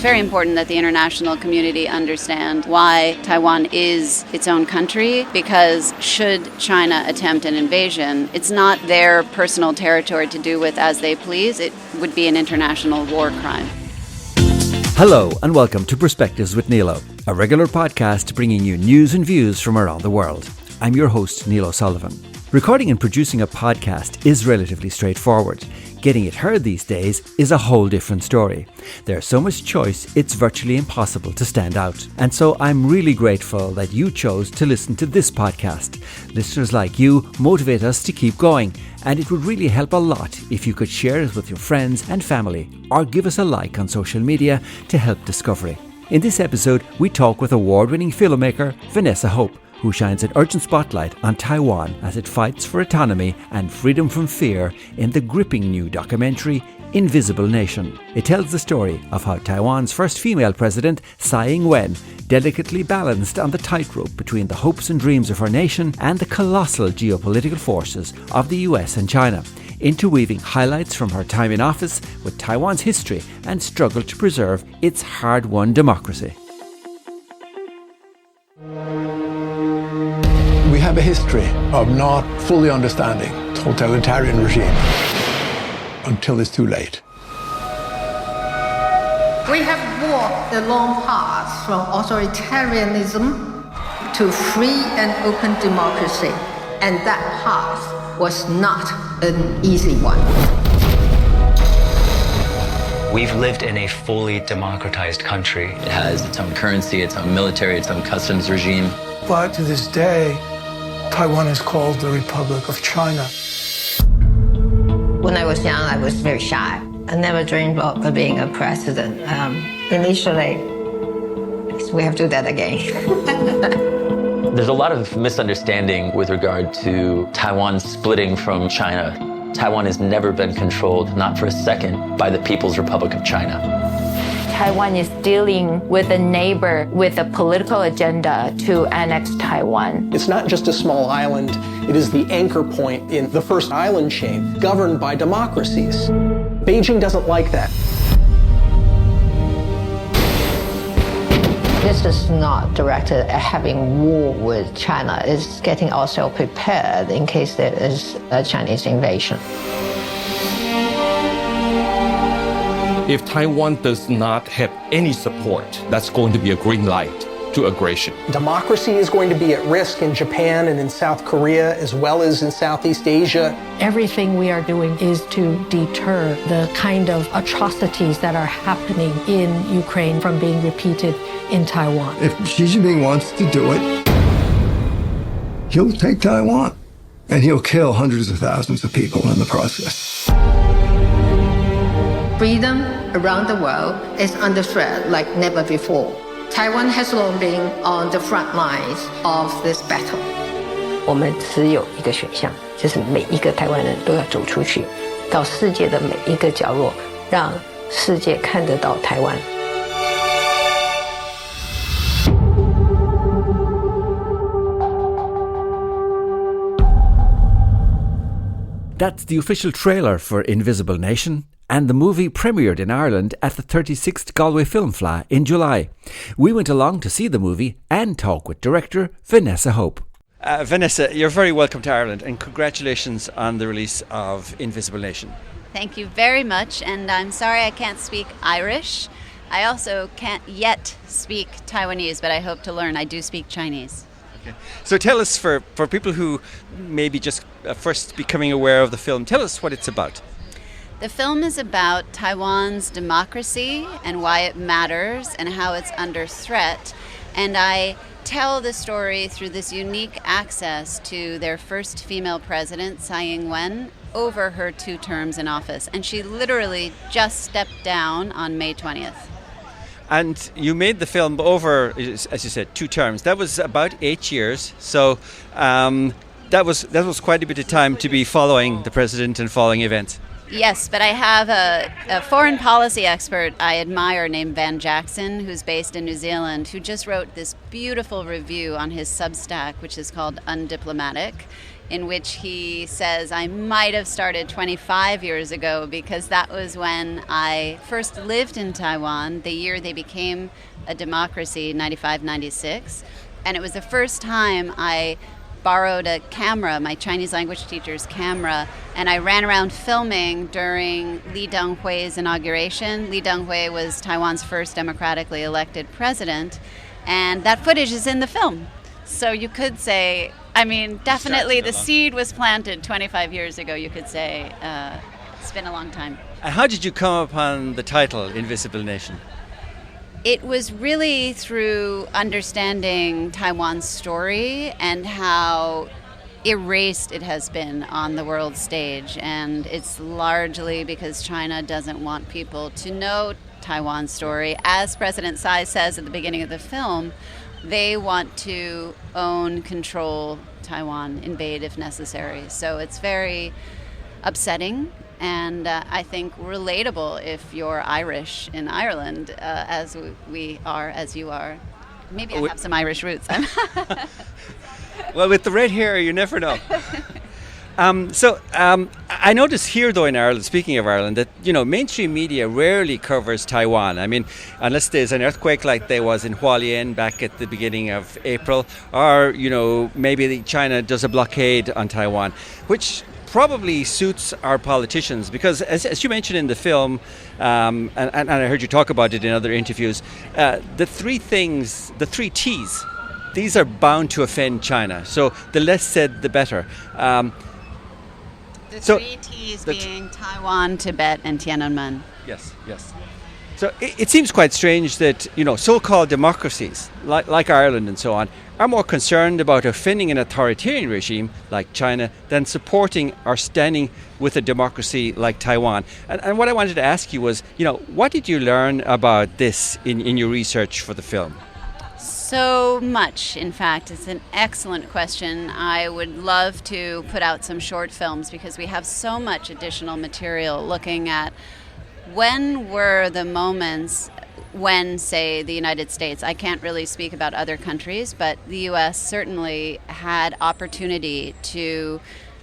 very important that the international community understand why Taiwan is its own country, because should China attempt an invasion, it's not their personal territory to do with as they please. It would be an international war crime. Hello and welcome to Perspectives with Nilo, a regular podcast bringing you news and views from around the world. I'm your host, Neil O'Sullivan. Recording and producing a podcast is relatively straightforward. Getting it heard these days is a whole different story. There's so much choice, it's virtually impossible to stand out. And so I'm really grateful that you chose to listen to this podcast. Listeners like you motivate us to keep going, and it would really help a lot if you could share it with your friends and family, or give us a like on social media to help discovery. In this episode, we talk with award-winning filmmaker Vanessa Hope, who shines an urgent spotlight on Taiwan as it fights for autonomy and freedom from fear in the gripping new documentary Invisible Nation. It tells the story of how Taiwan's first female president, Tsai Ing-wen, delicately balanced on the tightrope between the hopes and dreams of her nation and the colossal geopolitical forces of the US and China, interweaving highlights from her time in office with Taiwan's history and struggle to preserve its hard-won democracy. We have a history of not fully understanding totalitarian regime until it's too late. We have walked a long path from authoritarianism to free and open democracy, and that path was not an easy one. We've lived in a fully democratized country. It has its own currency, its own military, its own customs regime. But to this day, Taiwan is called the Republic of China. When I was young, I was very shy. I never dreamed of being a president. Initially, we have to do that again. There's a lot of misunderstanding with regard to Taiwan splitting from China. Taiwan has never been controlled, not for a second, by the People's Republic of China. Taiwan is dealing with a neighbor with a political agenda to annex Taiwan. It's not just a small island, it is the anchor point in the first island chain governed by democracies. Beijing doesn't like that. This is not directed at having war with China. It's getting ourselves prepared in case there is a Chinese invasion. If Taiwan does not have any support, that's going to be a green light to aggression. Democracy is going to be at risk in Japan and in South Korea, as well as in Southeast Asia. Everything we are doing is to deter the kind of atrocities that are happening in Ukraine from being repeated in Taiwan. If Xi Jinping wants to do it, he'll take Taiwan, and he'll kill hundreds of thousands of people in the process. Freedom around the world is under threat like never before. Taiwan has long been on the front lines of this battle. 我们只有一个选项，就是每一个台湾人都要走出去，到世界的每一个角落，让世界看得到台湾。That's the official trailer for Invisible Nation, and the movie premiered in Ireland at the 36th Galway Film Fleadh in July. We went along to see the movie and talk with director Vanessa Hope. Vanessa, you're very welcome to Ireland, and congratulations on the release of Invisible Nation. Thank you very much, and I'm sorry I can't speak Irish. I also can't yet speak Taiwanese, but I hope to learn. I do speak Chinese. Okay. So tell us, for people who may be just first becoming aware of the film, tell us what it's about. The film is about Taiwan's democracy and why it matters and how it's under threat. And I tell the story through this unique access to their first female president, Tsai Ing-wen, over her 2 terms in office. And she literally just stepped down on May 20th. And you made the film over, as you said, 2 terms. That was about 8 years. So that was quite a bit of time to be following the president and following events. Yes, but I have a foreign policy expert I admire named Van Jackson, who's based in New Zealand, who just wrote this beautiful review on his Substack, which is called Undiplomatic, in which he says I might have started 25 years ago, because that was when I first lived in Taiwan, the year they became a democracy, 95, 96. And it was the first time I borrowed a camera, my Chinese language teacher's camera, and I ran around filming during Lee Teng-hui's inauguration. Lee Teng-hui was Taiwan's first democratically elected president, and that footage is in the film. So you could say, I mean, definitely the seed was planted 25 years ago, you could say. It's been a long time. And how did you come upon the title, Invisible Nation? It was really through understanding Taiwan's story and how erased it has been on the world stage. And it's largely because China doesn't want people to know Taiwan's story. As President Tsai says at the beginning of the film, they want to own, control Taiwan, invade if necessary. So it's very upsetting. And I think relatable if you're Irish in Ireland, as we are, as you are. Maybe I have some Irish roots. Well, with the red hair, you never know. I notice here, though, in Ireland, speaking of Ireland, that, mainstream media rarely covers Taiwan. I mean, unless there's an earthquake like there was in Hualien back at the beginning of April, or, maybe China does a blockade on Taiwan, which probably suits our politicians, because as you mentioned in the film, and I heard you talk about it in other interviews, the three T's, these are bound to offend China. So the less said, the better. Three T's being Taiwan, Tibet, and Tiananmen. Yes. So it seems quite strange that, so-called democracies, like Ireland and so on, are more concerned about offending an authoritarian regime like China than supporting or standing with a democracy like Taiwan. And what I wanted to ask you was, what did you learn about this in your research for the film? So much, in fact. It's an excellent question. I would love to put out some short films, because we have so much additional material looking at when were the moments when, say, the United States, I can't really speak about other countries, but the U.S. certainly had opportunity to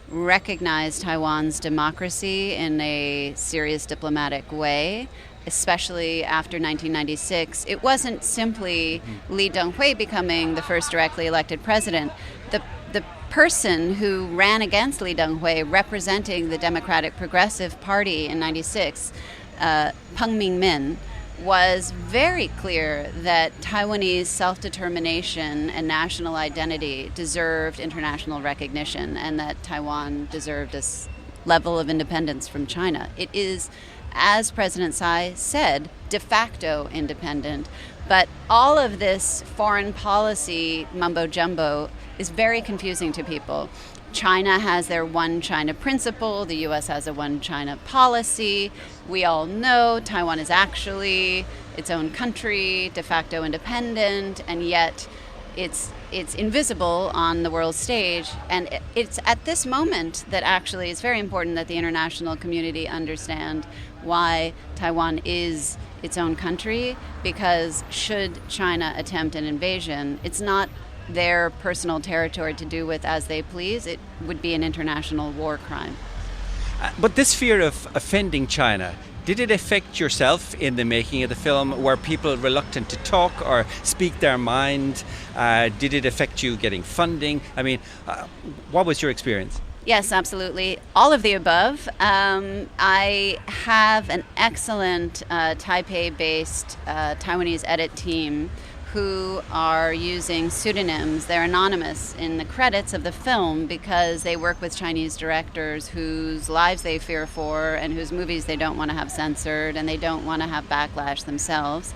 recognize Taiwan's democracy in a serious diplomatic way, especially after 1996. It wasn't simply Lee Teng-hui becoming the first directly elected president. The person who ran against Lee Teng-hui, representing the Democratic Progressive Party in 96, Peng Ming-min, was very clear that Taiwanese self-determination and national identity deserved international recognition, and that Taiwan deserved a level of independence from China. It is, as President Tsai said, de facto independent. But all of this foreign policy mumbo-jumbo is very confusing to people. China has their one China principle, the U.S. has a one China policy. We all know Taiwan is actually its own country, de facto independent, and yet it's invisible on the world stage. And it's at this moment that actually it's very important that the international community understand why Taiwan is its own country, because should China attempt an invasion, it's not their personal territory to do with as they please. It would be an international war crime. But this fear of offending China, did it affect yourself in the making of the film? Were people reluctant to talk or speak their mind? Did it affect you getting funding? I mean, what was your experience? Yes, absolutely. All of the above. I have an excellent Taipei-based Taiwanese edit team who are using pseudonyms. They're anonymous in the credits of the film because they work with Chinese directors whose lives they fear for and whose movies they don't want to have censored, and they don't want to have backlash themselves.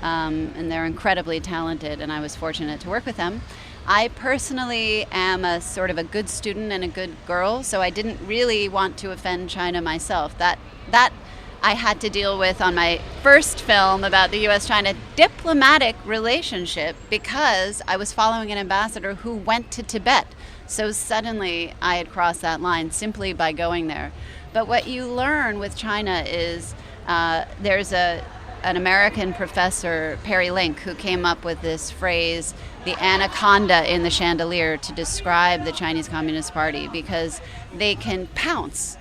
And they're incredibly talented, and I was fortunate to work with them. I personally am a sort of a good student and a good girl, so I didn't really want to offend China myself. That I had to deal with on my first film about the U.S.-China diplomatic relationship, because I was following an ambassador who went to Tibet. So suddenly I had crossed that line simply by going there. But what you learn with China is there's a an American professor, Perry Link, who came up with this phrase, the anaconda in the chandelier, to describe the Chinese Communist Party, because they can pounce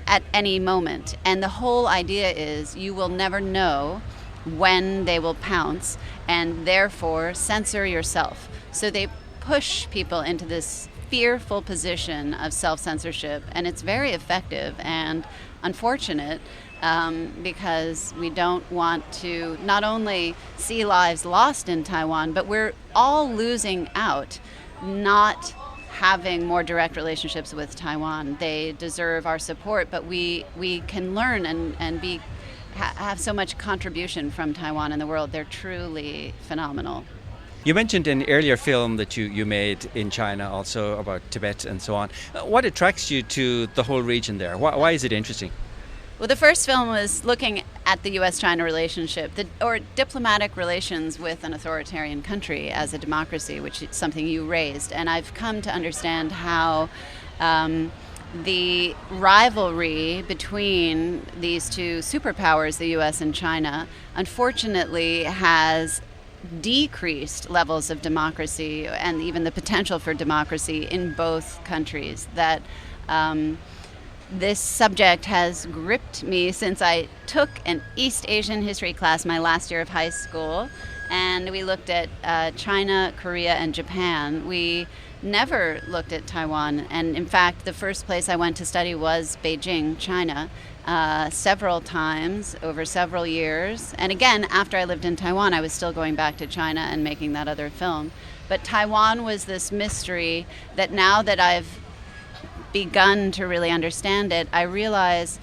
at any moment. And the whole idea is you will never know when they will pounce, and therefore censor yourself. So they push people into this fearful position of self-censorship, and it's very effective and unfortunate, because we don't want to not only see lives lost in Taiwan, but we're all losing out not having more direct relationships with Taiwan. They deserve our support, but we can learn and have so much contribution from Taiwan in the world. They're truly phenomenal. You mentioned an earlier film that you made in China also about Tibet and so on. What attracts you to the whole region there? Why is it interesting? Well, the first film was looking at the U.S.-China relationship, or diplomatic relations with an authoritarian country as a democracy, which is something you raised. And I've come to understand how the rivalry between these two superpowers, the U.S. and China, unfortunately has decreased levels of democracy and even the potential for democracy in both countries. That this subject has gripped me since I took an East Asian history class my last year of high school, and we looked at China, Korea, and Japan. We never looked at Taiwan, and in fact the first place I went to study was Beijing, China, several times over several years. And again, after I lived in Taiwan, I was still going back to China and making that other film. But Taiwan was this mystery that now that I've begun to really understand it, I realize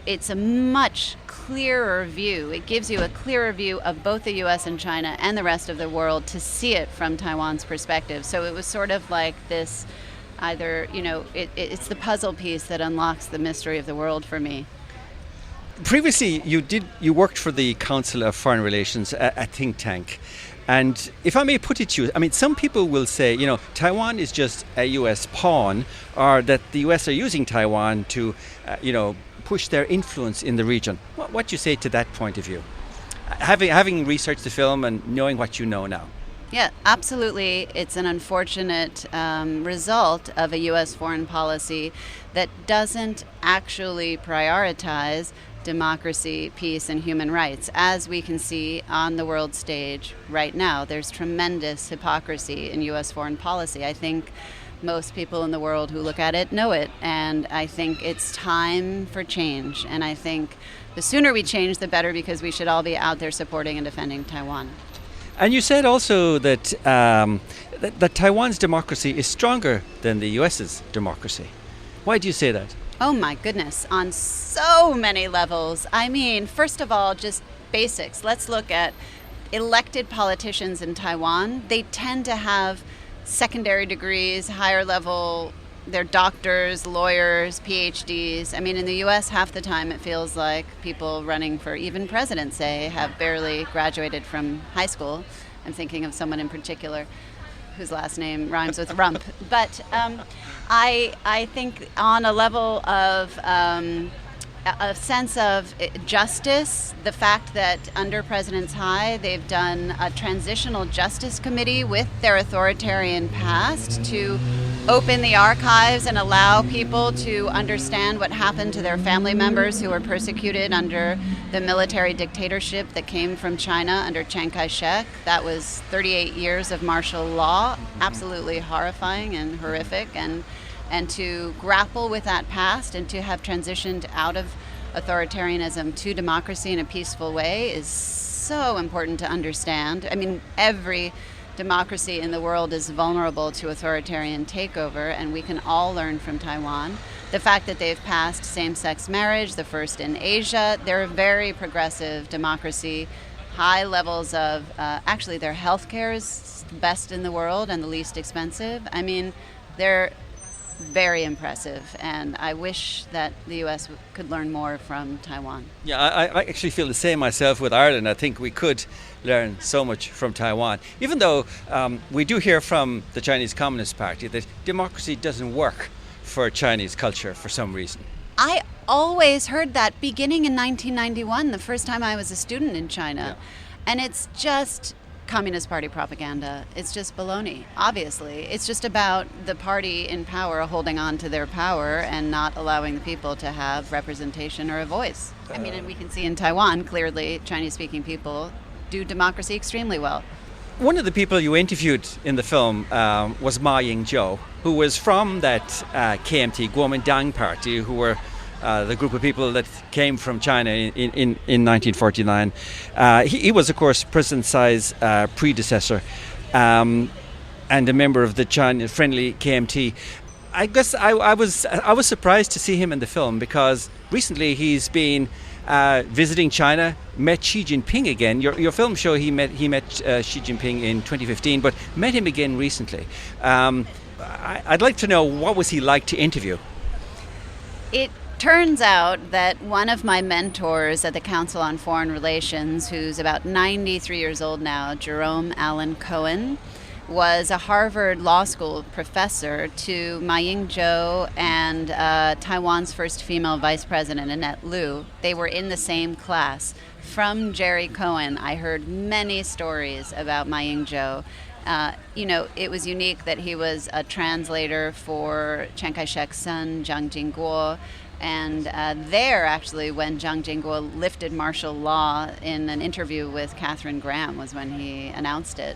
it's a much clearer view. It gives you a clearer view of both the U.S. and China and the rest of the world to see it from Taiwan's perspective. So it was sort of like this, either, it's the puzzle piece that unlocks the mystery of the world for me. Previously, you worked for the Council of Foreign Relations, a think tank. And if I may put it to you, I mean, some people will say, Taiwan is just a U.S. pawn, or that the U.S. are using Taiwan to, push their influence in the region. What do you say to that point of view? Having researched the film and knowing what you know now. Yeah, absolutely. It's an unfortunate result of a U.S. foreign policy that doesn't actually prioritize democracy, peace, and human rights. As we can see on the world stage right now, there's tremendous hypocrisy in U.S. foreign policy. I think most people in the world who look at it know it, and I think it's time for change. And I think the sooner we change, the better, because we should all be out there supporting and defending Taiwan. And you said also that that Taiwan's democracy is stronger than the U.S.'s democracy. Why do you say that? Oh my goodness, on so many levels. I mean, first of all, just basics. Let's look at elected politicians in Taiwan. They tend to have secondary degrees, higher level, they're doctors, lawyers, PhDs. I mean, in the U.S., half the time it feels like people running for even president, say, have barely graduated from high school. I'm thinking of someone in particular whose last name rhymes with rump. But I think on a level of a sense of justice, the fact that under President Tsai, they've done a transitional justice committee with their authoritarian past to open the archives and allow people to understand what happened to their family members who were persecuted under the military dictatorship that came from China under Chiang Kai-shek. That was 38 years of martial law, absolutely horrifying and horrific. And to grapple with that past and to have transitioned out of authoritarianism to democracy in a peaceful way is so important to understand. I mean, every democracy in the world is vulnerable to authoritarian takeover, and we can all learn from Taiwan. The fact that they've passed same-sex marriage, the first in Asia, they're a very progressive democracy, high levels of, actually their healthcare is the best in the world and the least expensive. I mean, they're very impressive, and I wish that the U.S. could learn more from Taiwan. Yeah, I actually feel the same myself with Ireland. I think we could learn so much from Taiwan, even though we do hear from the Chinese Communist Party that democracy doesn't work for Chinese culture for some reason. I always heard that beginning in 1991, the first time I was a student in China. And it's just Communist Party propaganda. It's just baloney, obviously. It's just about the party in power holding on to their power and not allowing the people to have representation or a voice. I mean, and we can see in Taiwan, clearly, Chinese-speaking people do democracy extremely well. One of the people you interviewed in the film was Ma Ying-jeou, who was from that KMT, Kuomintang party, who were the group of people that came from China in 1949. He was, of course, President Tsai's predecessor and a member of the China-friendly KMT. I guess I was surprised to see him in the film because recently he's been visiting China, met Xi Jinping again. Your film show he met Xi Jinping in 2015, but met him again recently. I'd like to know, what was he like to interview? It turns out that one of my mentors at the Council on Foreign Relations, who's about 93 years old now, Jerome Allen Cohen, was a Harvard Law School professor to Ma Ying-jeou and Taiwan's first female vice president, Annette Lu. They were in the same class. From Jerry Cohen, I heard many stories about Ma Ying-jeou. It was unique that he was a translator for Chiang Kai-shek's son, Jiang Jingguo. And there, actually, when Jiang Jingguo lifted martial law in an interview with Katharine Graham was when he announced it.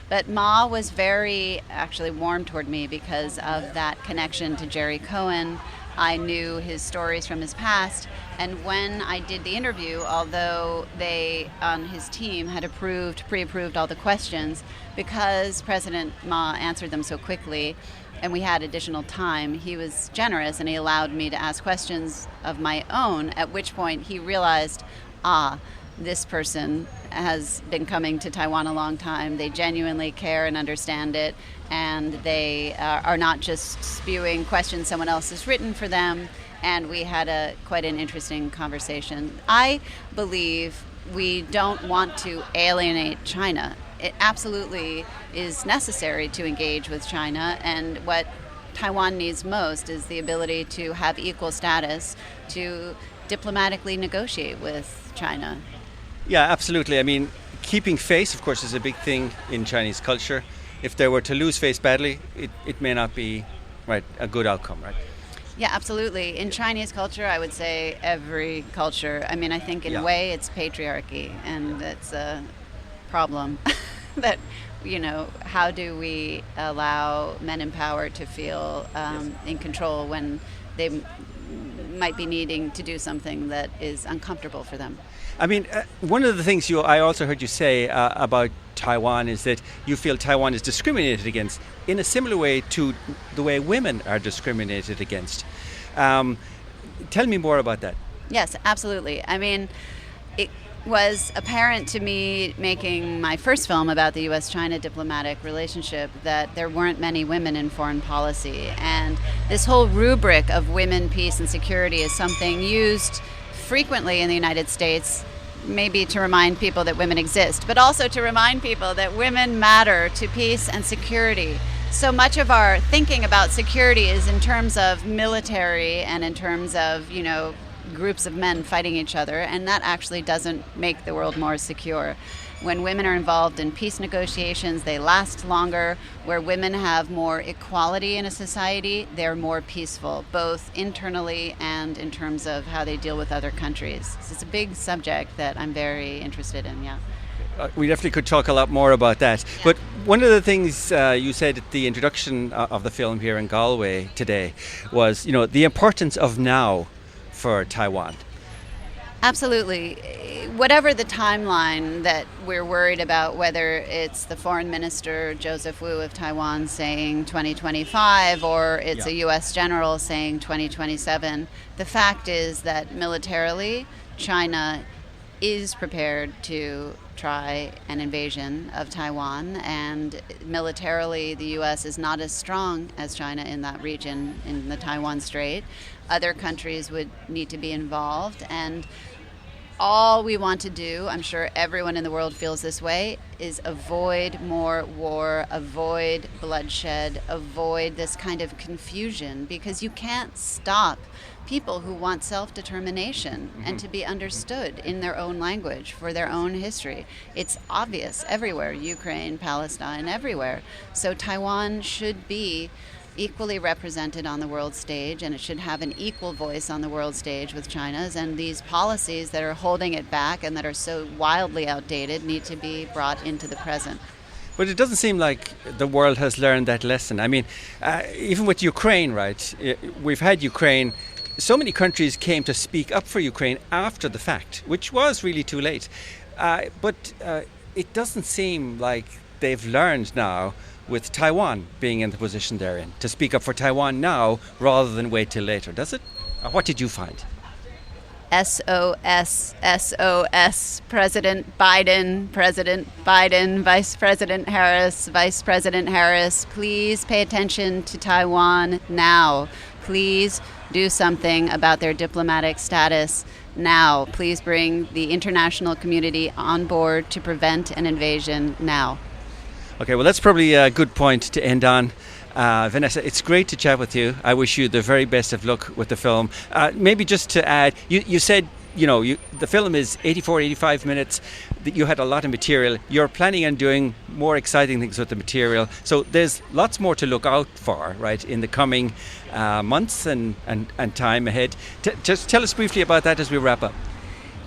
But Ma was very, actually, warm toward me because of that connection to Jerry Cohen. I knew his stories from his past. And when I did the interview, although they, on his team, had pre-approved all the questions, because President Ma answered them so quickly, and we had additional time, he was generous and he allowed me to ask questions of my own, at which point he realized, this person has been coming to Taiwan a long time. They genuinely care and understand it, and they are not just spewing questions someone else has written for them. And we had quite an interesting conversation. I believe we don't want to alienate China. It absolutely is necessary to engage with China, and what Taiwan needs most is the ability to have equal status to diplomatically negotiate with China. Yeah, absolutely. I mean, keeping face, of course, is a big thing in Chinese culture. If they were to lose face badly, it may not be a good outcome, right? Yeah, absolutely. In Chinese culture, I would say every culture. I mean, I think in a way it's patriarchy, and it's a problem that, how do we allow men in power to feel in control when they might be needing to do something that is uncomfortable for them? I mean, one of the things I also heard you say about Taiwan is that you feel Taiwan is discriminated against in a similar way to the way women are discriminated against. Tell me more about that. Yes, absolutely. I mean, it was apparent to me making my first film about the U.S.-China diplomatic relationship that there weren't many women in foreign policy. And this whole rubric of women, peace, and security is something used frequently in the United States, maybe to remind people that women exist, but also to remind people that women matter to peace and security. So much of our thinking about security is in terms of military and in terms of, groups of men fighting each other, and that actually doesn't make the world more secure. When women are involved in peace negotiations, they last longer. Where women have more equality in a society, they're more peaceful, both internally and in terms of how they deal with other countries. So it's a big subject that I'm very interested in, We definitely could talk a lot more about that. Yeah. But one of the things you said at the introduction of the film here in Galway today was, the importance of now for Taiwan. Absolutely. Whatever the timeline that we're worried about, whether it's the foreign minister, Joseph Wu of Taiwan, saying 2025, or it's a U.S. general saying 2027, the fact is that militarily, China is prepared to try an invasion of Taiwan, and militarily the U.S. is not as strong as China in that region, in the Taiwan Strait. Other countries would need to be involved, and all we want to do, I'm sure everyone in the world feels this way, is avoid more war, avoid bloodshed, avoid this kind of confusion, because you can't stop people who want self-determination and to be understood in their own language for their own history. It's obvious everywhere, Ukraine, Palestine, everywhere. So Taiwan should be equally represented on the world stage, and it should have an equal voice on the world stage with China's, and these policies that are holding it back and that are so wildly outdated need to be brought into the present. But it doesn't seem like the world has learned that lesson. I mean, even with Ukraine, right? We've had Ukraine. So many countries came to speak up for Ukraine after the fact, which was really too late. But it doesn't seem like they've learned now, with Taiwan being in the position they're in, to speak up for Taiwan now rather than wait till later, does it? What did you find? SOS, SOS, President Biden, Vice President Harris, please pay attention to Taiwan now. Please do something about their diplomatic status now. Please bring the international community on board to prevent an invasion now. Okay, well, that's probably a good point to end on. Vanessa, it's great to chat with you. I wish you the very best of luck with the film. Maybe just to add, you said, the film is 85 minutes. You had a lot of material. You're planning on doing more exciting things with the material. So there's lots more to look out for, right, in the coming months and time ahead. Just tell us briefly about that as we wrap up.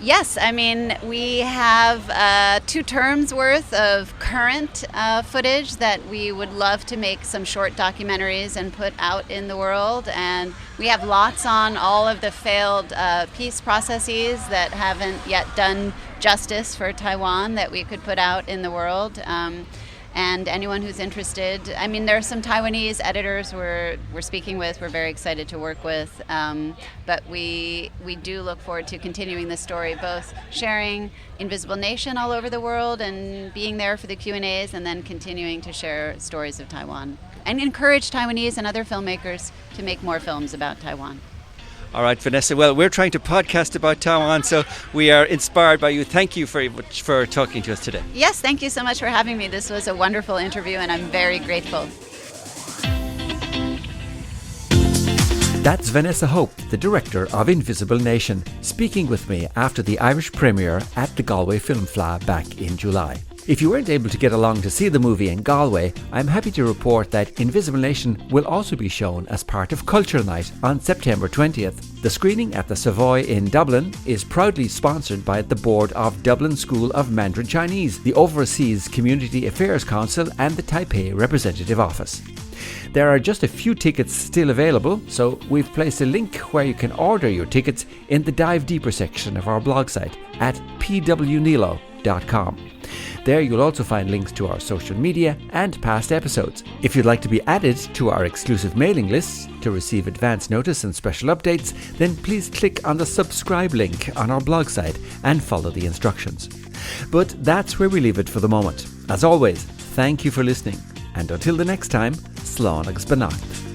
Yes, I mean, we have 2 terms worth of current footage that we would love to make some short documentaries and put out in the world. And we have lots on all of the failed peace processes that haven't yet done justice for Taiwan that we could put out in the world. And anyone who's interested, I mean, there are some Taiwanese editors we're speaking with, we're very excited to work with, but we do look forward to continuing this story, both sharing Invisible Nation all over the world and being there for the Q&As, and then continuing to share stories of Taiwan and encourage Taiwanese and other filmmakers to make more films about Taiwan. All right, Vanessa. Well, we're trying to podcast about Taiwan, so we are inspired by you. Thank you very much for talking to us today. Yes, thank you so much for having me. This was a wonderful interview, and I'm very grateful. That's Vanessa Hope, the director of Invisible Nation, speaking with me after the Irish premiere at the Galway Film Fleadh back in July. If you weren't able to get along to see the movie in Galway, I'm happy to report that Invisible Nation will also be shown as part of Culture Night on September 20th. The screening at the Savoy in Dublin is proudly sponsored by the board of Dublin School of Mandarin Chinese, the Overseas Community Affairs Council and the Taipei Representative Office. There are just a few tickets still available, so we've placed a link where you can order your tickets in the Dive Deeper section of our blog site at pwnilo.com. There you'll also find links to our social media and past episodes. If you'd like to be added to our exclusive mailing lists to receive advance notice and special updates, then please click on the subscribe link on our blog site and follow the instructions. But that's where we leave it for the moment. As always, thank you for listening, and until the next time, slán agus beannacht.